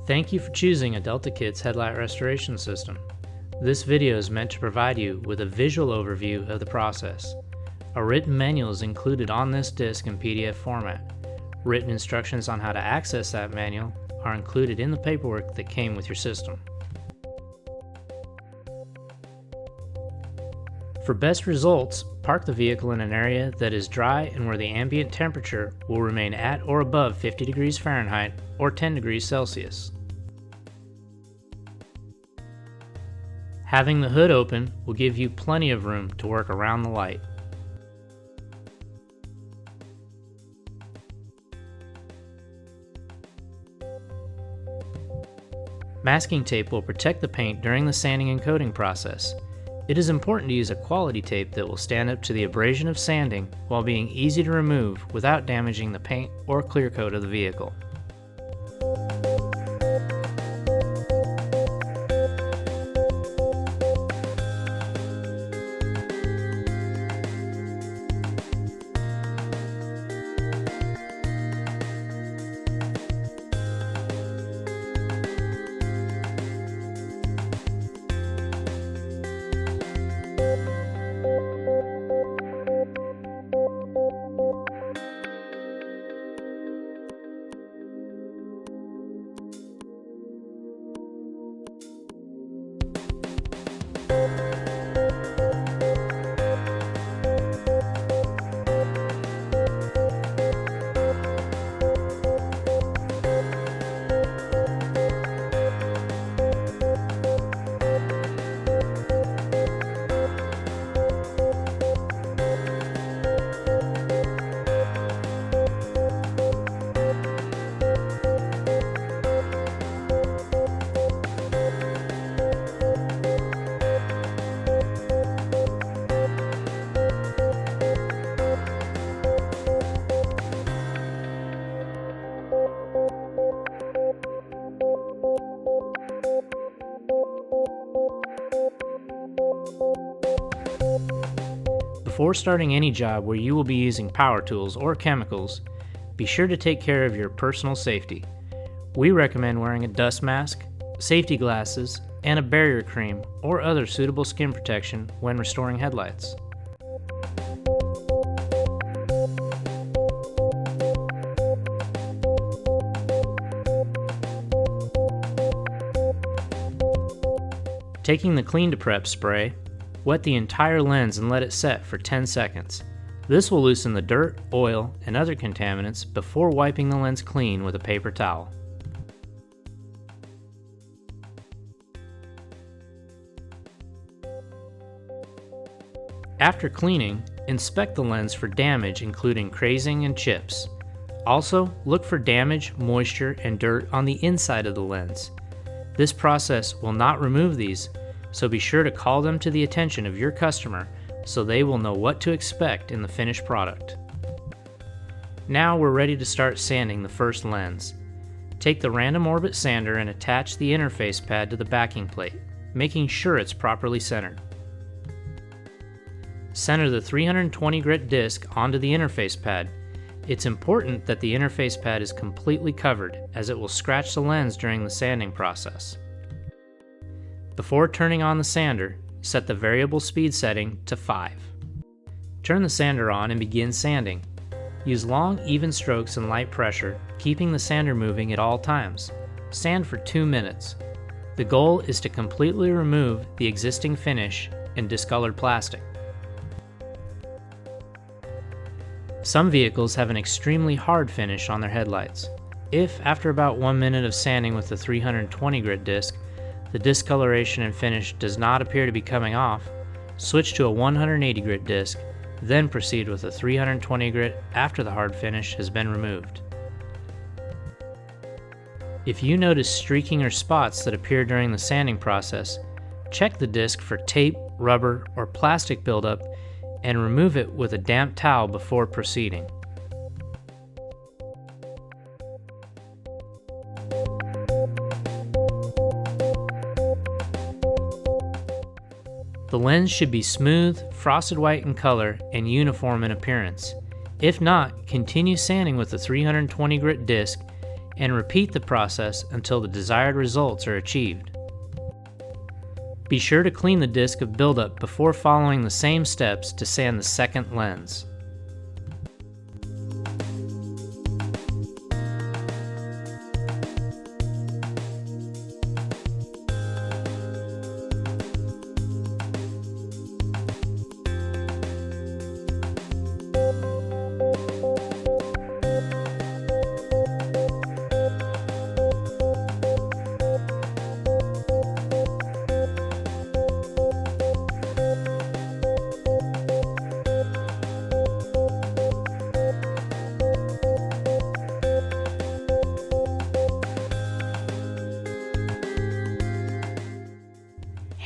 Thank you for choosing a Delta Kit's headlight restoration system. This video is meant to provide you with a visual overview of the process. A written manual is included on this disc in PDF format. Written instructions on how to access that manual are included in the paperwork that came with your system. For best results, park the vehicle in an area that is dry and where the ambient temperature will remain at or above 50 degrees Fahrenheit or 10 degrees Celsius. Having the hood open will give you plenty of room to work around the light. Masking tape will protect the paint during the sanding and coating process. It is important to use a quality tape that will stand up to the abrasion of sanding while being easy to remove without damaging the paint or clear coat of the vehicle. Before starting any job where you will be using power tools or chemicals, be sure to take care of your personal safety. We recommend wearing a dust mask, safety glasses, and a barrier cream or other suitable skin protection when restoring headlights. Taking the Clean to Prep spray, wet the entire lens and let it set for 10 seconds. This will loosen the dirt, oil, and other contaminants before wiping the lens clean with a paper towel. After cleaning, inspect the lens for damage including crazing and chips. Also, look for damage, moisture, and dirt on the inside of the lens. This process will not remove these, so be sure to call them to the attention of your customer so they will know what to expect in the finished product. Now we're ready to start sanding the first lens. Take the random orbit sander and attach the interface pad to the backing plate, making sure it's properly centered. Center the 320 grit disc onto the interface pad. It's important that the interface pad is completely covered, as it will scratch the lens during the sanding process. Before turning on the sander, set the variable speed setting to 5. Turn the sander on and begin sanding. Use long, even strokes and light pressure, keeping the sander moving at all times. Sand for 2 minutes. The goal is to completely remove the existing finish and discolored plastic. Some vehicles have an extremely hard finish on their headlights. If, after about 1 minute of sanding with the 320 grit disc, the discoloration and finish does not appear to be coming off, switch to a 180 grit disc, then proceed with a 320 grit after the hard finish has been removed. If you notice streaking or spots that appear during the sanding process, check the disc for tape, rubber, or plastic buildup and remove it with a damp towel before proceeding. The lens should be smooth, frosted white in color, and uniform in appearance. If not, continue sanding with the 320 grit disc and repeat the process until the desired results are achieved. Be sure to clean the disc of buildup before following the same steps to sand the second lens.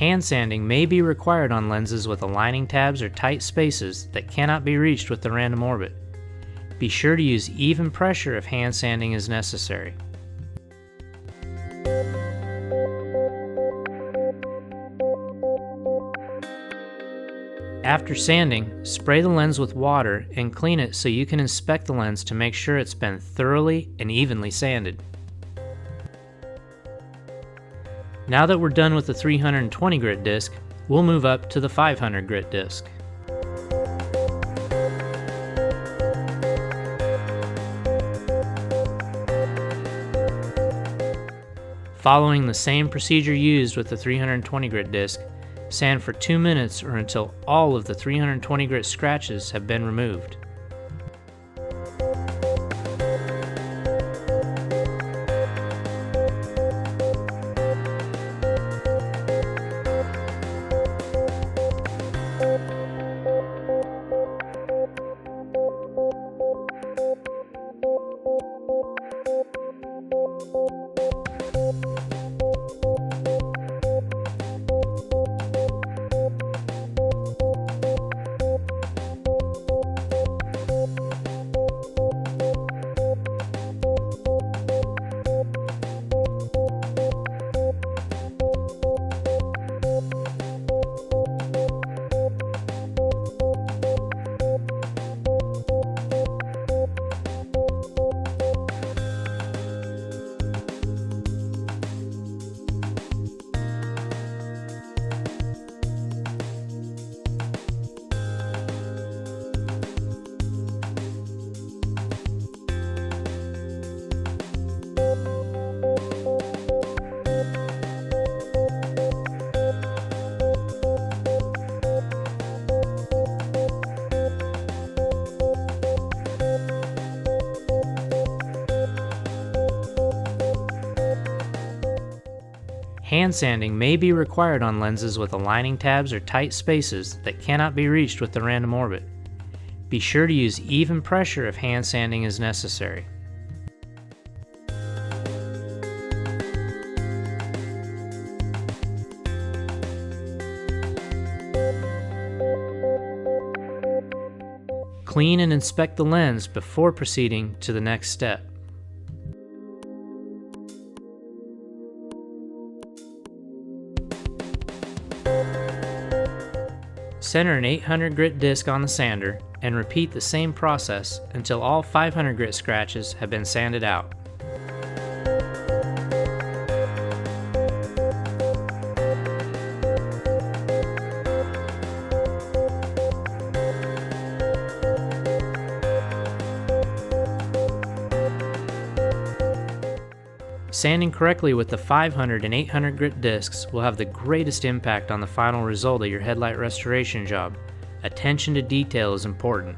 Hand sanding may be required on lenses with aligning tabs or tight spaces that cannot be reached with the random orbit. Be sure to use even pressure if hand sanding is necessary. After sanding, spray the lens with water and clean it so you can inspect the lens to make sure it's been thoroughly and evenly sanded. Now that we're done with the 320 grit disc, we'll move up to the 500 grit disc. Following the same procedure used with the 320 grit disc, sand for 2 minutes or until all of the 320 grit scratches have been removed. Hand sanding may be required on lenses with aligning tabs or tight spaces that cannot be reached with the random orbit. Be sure to use even pressure if hand sanding is necessary. Clean and inspect the lens before proceeding to the next step. Center an 800 grit disc on the sander and repeat the same process until all 500 grit scratches have been sanded out. Sanding correctly with the 500 and 800 grit discs will have the greatest impact on the final result of your headlight restoration job. Attention to detail is important.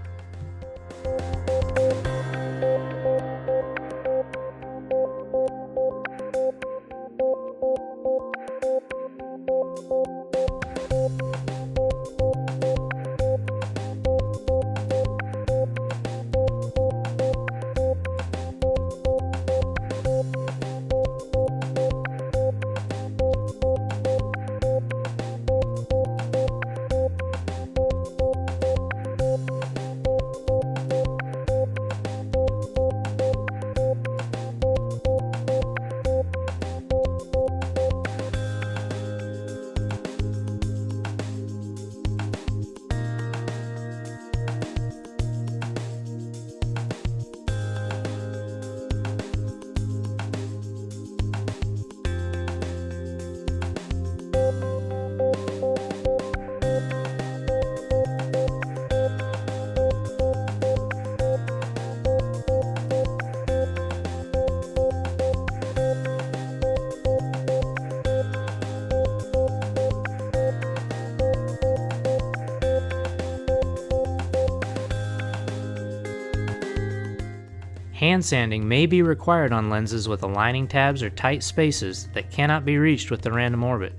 Hand sanding may be required on lenses with aligning tabs or tight spaces that cannot be reached with the random orbit.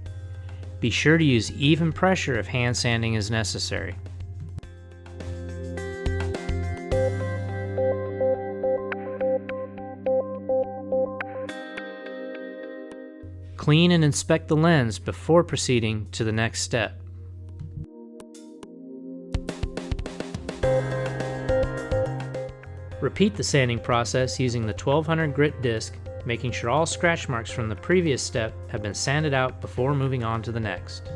Be sure to use even pressure if hand sanding is necessary. Clean and inspect the lens before proceeding to the next step. Repeat the sanding process using the 1200 grit disc, making sure all scratch marks from the previous step have been sanded out before moving on to the next.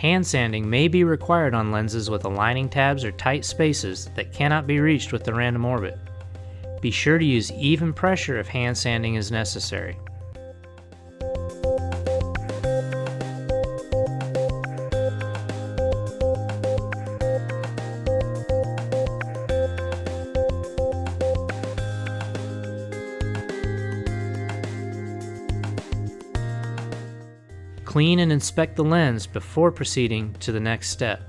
Hand sanding may be required on lenses with aligning tabs or tight spaces that cannot be reached with the random orbit. Be sure to use even pressure if hand sanding is necessary. Clean and inspect the lens before proceeding to the next step.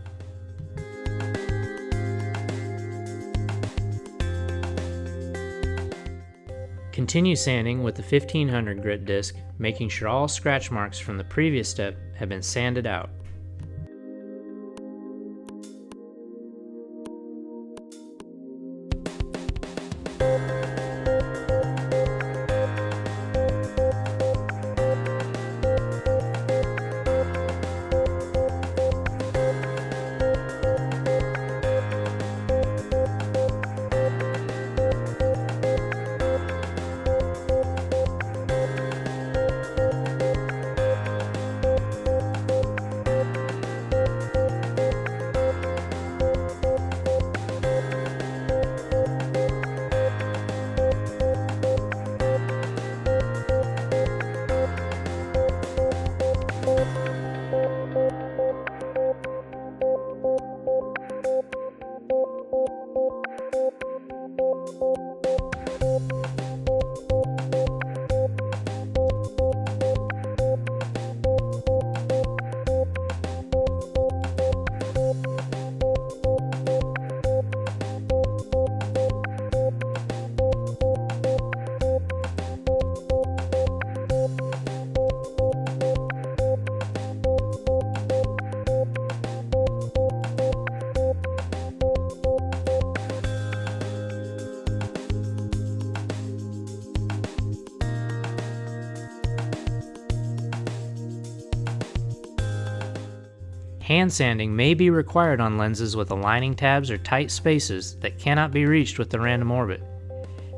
Continue sanding with the 1500 grit disc, making sure all scratch marks from the previous step have been sanded out. Hand sanding may be required on lenses with aligning tabs or tight spaces that cannot be reached with the random orbit.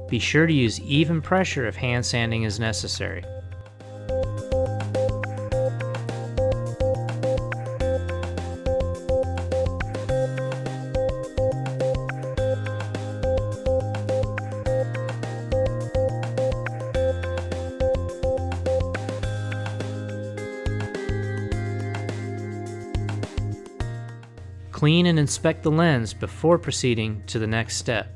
Be sure to use even pressure if hand sanding is necessary. Clean and inspect the lens before proceeding to the next step.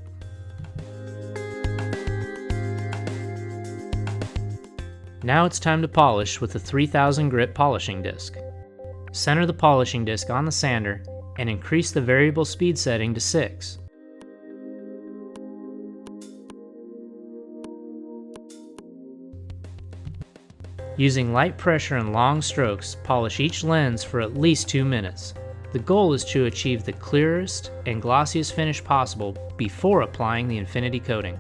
Now it's time to polish with the 3000 grit polishing disc. Center the polishing disc on the sander and increase the variable speed setting to 6. Using light pressure and long strokes, polish each lens for at least 2 minutes. The goal is to achieve the clearest and glossiest finish possible before applying the infinity coating.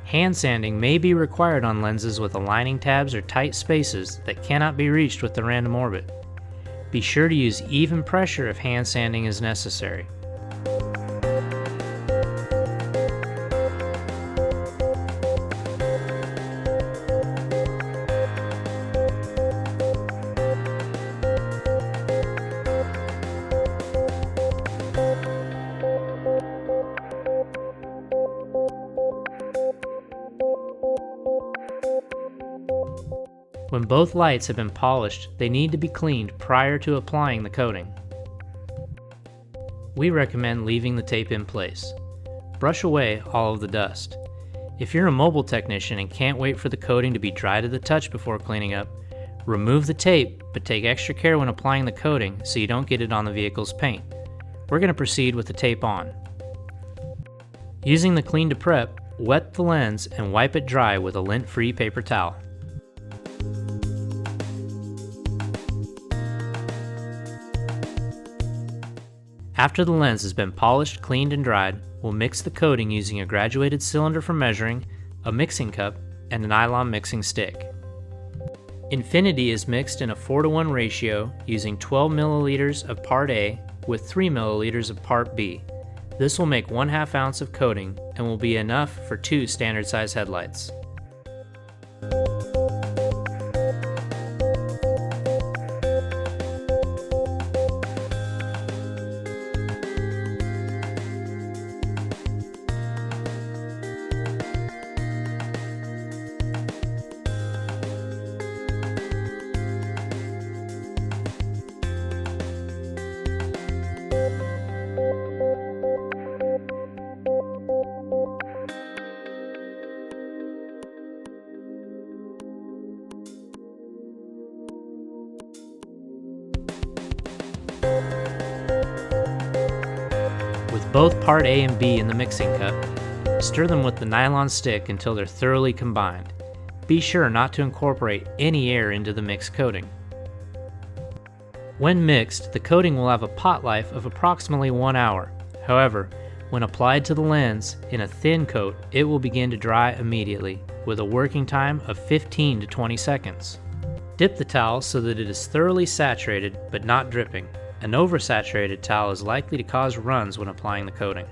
Hand sanding may be required on lenses with aligning tabs or tight spaces that cannot be reached with the random orbit. Be sure to use even pressure if hand sanding is necessary. When both lights have been polished, they need to be cleaned prior to applying the coating. We recommend leaving the tape in place. Brush away all of the dust. If you're a mobile technician and can't wait for the coating to be dry to the touch before cleaning up, remove the tape, but take extra care when applying the coating so you don't get it on the vehicle's paint. We're going to proceed with the tape on. Using the Clean to Prep, wet the lens and wipe it dry with a lint-free paper towel. After the lens has been polished, cleaned, and dried, we'll mix the coating using a graduated cylinder for measuring, a mixing cup, and a nylon mixing stick. Infinity is mixed in a 4:1 ratio using 12 milliliters of Part A with 3 milliliters of Part B. This will make 1/2 ounce of coating and will be enough for 2 standard size headlights. With both Part A and B in the mixing cup, stir them with the nylon stick until they're thoroughly combined. Be sure not to incorporate any air into the mixed coating. When mixed, the coating will have a pot life of approximately 1 hour. However, When applied to the lens in a thin coat, it will begin to dry immediately, with a working time of 15 to 20 seconds. Dip the towel so that it is thoroughly saturated but not dripping. An oversaturated towel is likely to cause runs when applying the coating.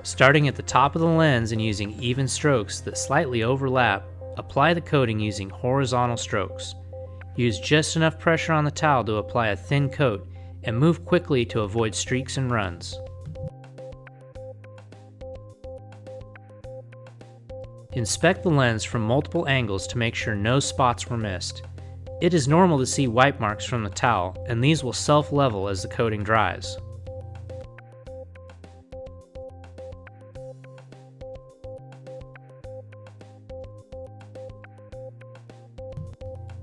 Starting at the top of the lens and using even strokes that slightly overlap, apply the coating using horizontal strokes. Use just enough pressure on the towel to apply a thin coat and move quickly to avoid streaks and runs. Inspect the lens from multiple angles to make sure no spots were missed. It is normal to see wipe marks from the towel, and these will self-level as the coating dries.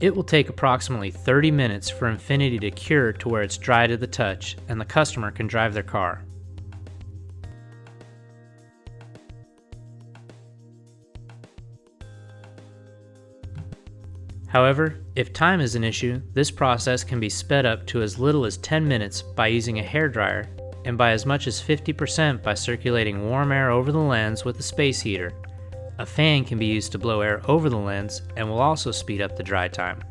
It will take approximately 30 minutes for Infinity to cure to where it's dry to the touch and the customer can drive their car. However, if time is an issue, this process can be sped up to as little as 10 minutes by using a hairdryer and by as much as 50% by circulating warm air over the lens with a space heater. A fan can be used to blow air over the lens and will also speed up the dry time.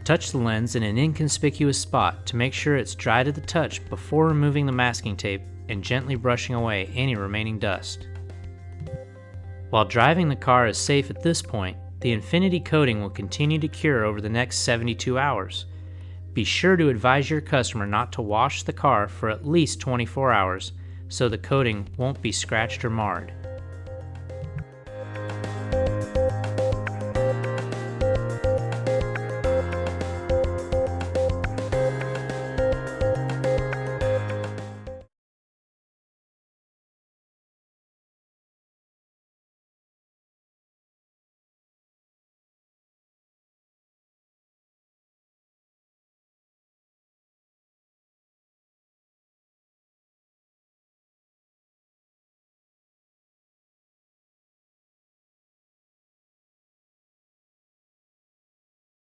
Touch the lens in an inconspicuous spot to make sure it's dry to the touch before removing the masking tape and gently brushing away any remaining dust. While driving the car is safe at this point, the Infinity coating will continue to cure over the next 72 hours. Be sure to advise your customer not to wash the car for at least 24 hours so the coating won't be scratched or marred.